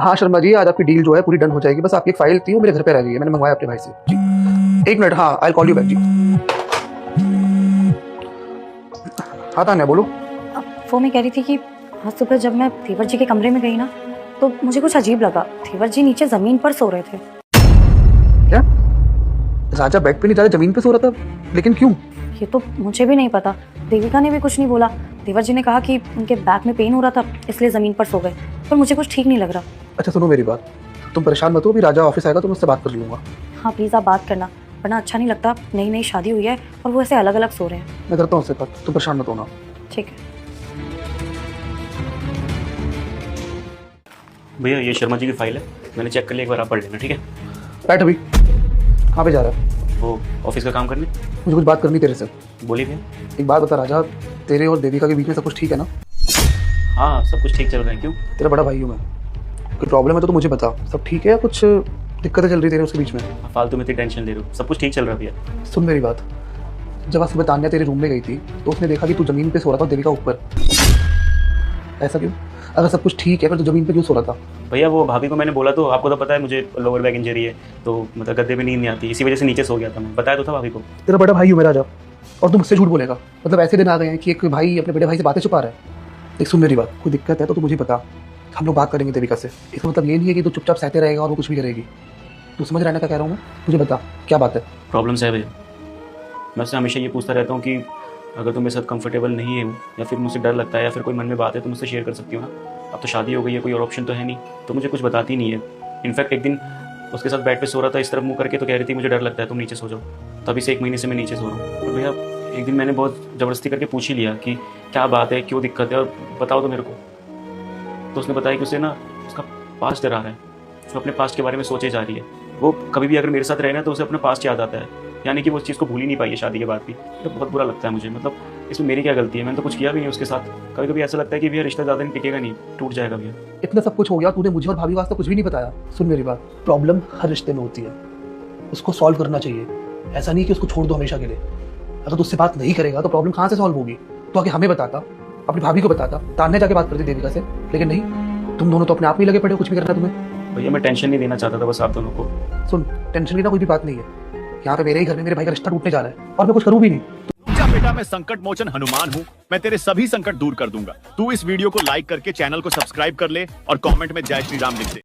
हाँ शर्मा जी, आज आपकी डील जो है पूरी डन हो जाएगी। बस आपकी एक फाइल थी, वो मेरे घर पे रह गई है, मैंने मंगवाया अपने भाई से जी। एक मिनट, हाँ आई कॉल यू बैक जी। हाँ तान्या बोलो। वो मैं कह रही थी कि आज सुबह जब मैं देवर जी के कमरे में गई ना, तो मुझे कुछ अजीब लगा। देवर जी नीचे जमीन पर सो रहे थे। क्या राजा बेड पे नहीं जा रहा, जमीन पे सो रहा था? लेकिन क्यों? ये तो मुझे भी नहीं पता। देविका ने भी कुछ नहीं बोला। देवर जी ने कहा कि उनके बैक में पेन हो रहा था, इसलिए जमीन पर सो गए। पर मुझे कुछ ठीक नहीं लग रहा। अच्छा सुनो मेरी बात, तुम परेशान मत हो, अभी राजा ऑफिस आएगा तो मैं उससे बात कर लूंगा। हाँ प्लीज़ आप बात करना, वरना अच्छा नहीं लगता। नई नई शादी हुई है और वो ऐसे अलग अलग सो रहे हैं। मैं करता हूँ उससे बात, तुम परेशान मत होना। ठीक है। भैया ये शर्मा जी की फाइल है, मैंने चेक कर लिया, एक बार आप पढ़ लेना ठीक है। बैठ अभी। कहाँ पे जा रहा है? वो ऑफिस का काम करने। मुझे कुछ बात करनी तेरे से। बोलिए भैया। एक बात बता राजा, तेरे और देविका के बीच में सब कुछ ठीक है ना? हाँ सब कुछ ठीक चल रहा है। क्यों? तेरा बड़ा भाई हूँ मैं, कोई प्रॉब्लम है तो मुझे बता। सब ठीक है या कुछ दिक्कतें चल रही तेरे उसके बीच में? फालतू में इतनी टेंशन ले रहे हो, सब कुछ ठीक चल रहा है भैया। सुन मेरी बात, जब आज सुबह तान्या तेरे रूम में गई थी तो उसने देखा कि तू जमीन पे सो रहा था, देविका ऊपर। ऐसा क्यों? अगर सब कुछ ठीक है फिर तो जमीन पे क्यों सो रहा था? भैया वो भाभी को मैंने बोला तो आपको तो पता है मुझे लोअर बैक इंजरी है, तो मतलब गद्दे पे नींद नहीं आती, इसी वजह से नीचे सो गया था मैं। बताया तो था भाभी को। तेरा बड़ा भाई हूँ मैं राजा, और तू मुझसे झूठ बोलेगा? मतलब ऐसे दिन आ गए हैं कि एक भाई अपने बड़े भाई से बातें छुपा रहा है। देख सुन मेरी बात, कोई दिक्कत है तो तू मुझे बता, हम लोग बात करेंगे देविका से। इसका मतलब ये नहीं है कि तू चुपचाप सहते रहेगा और वो कुछ भी करेगी। तू समझ रहा है ना क्या कह रहा हूँ मैं? मुझे बता क्या बात है। प्रॉब्लम्स है भैया, मैं उससे हमेशा ये पूछता रहता हूँ कि अगर तुम मेरे साथ कंफर्टेबल नहीं है या फिर मुझसे डर लगता है या फिर कोई मन में बात है तो मुझसे शेयर कर सकती हो ना। अब तो शादी हो गई है, कोई और ऑप्शन तो है नहीं, तो मुझे कुछ बताती नहीं है। इनफैक्ट एक दिन उसके साथ बेड पे सो रहा था इस तरफ मुंह करके, तो कह रही थी मुझे डर लगता है तुम नीचे सो जाओ। तभी से 1 महीने से मैं नीचे सो रहा हूँ। और भैया एक दिन मैंने बहुत ज़बरदस्ती करके पूछ ही लिया कि क्या बात है, क्यों दिक्कत है और बताओ तो मेरे को। तो उसने बताया कि उसे ना उसका पास्ट डरा रहा है, वो अपने पास्ट के बारे में सोचे जा रही है। वो कभी भी अगर मेरे साथ रहे ना तो उसे अपना पास्ट याद आता है, यानी कि वो उस चीज़ को भूल ही नहीं पाई है शादी के बाद भी। तो बहुत बुरा लगता है मुझे, मतलब इसमें मेरी क्या गलती है? मैंने तो कुछ किया भी नहीं उसके साथ। कभी कभी ऐसा लगता है कि भैया रिश्ता ज़्यादा नहीं टिकेगा, नहीं टूट जाएगा भैया। इतना सब कुछ हो गया, तूने मुझे और भाभी वास्ते कुछ भी नहीं बताया। सुन मेरी बात, प्रॉब्लम हर रिश्ते में होती है, उसको सॉल्व करना चाहिए। ऐसा नहीं कि उसको छोड़ दो हमेशा के लिए। अगर तू उससे बात नहीं करेगा तो प्रॉब्लम कहाँ से सॉल्व होगी? तो आगे हमें बताता, अपनी भाभी को बताता, तान्या जाके बात करती देविका से। लेकिन नहीं, तुम दोनों तो अपने आप ही लगे पड़े हो, कुछ भी करना तुम्हें। भैया मैं टेंशन नहीं देना चाहता था बस आप दोनों को। सुन, टेंशन की ना कोई भी बात नहीं है। यहाँ पे मेरे ही घर में मेरे भाई का रिश्ता टूटने जा रहा है और मैं कुछ करूँ भी नहीं। जा बेटा, मैं संकट मोचन हनुमान हूँ, मैं तेरे सभी संकट दूर कर दूंगा। तू इस वीडियो को लाइक करके चैनल को सब्सक्राइब कर ले और कमेंट में जय श्री राम लिख दे।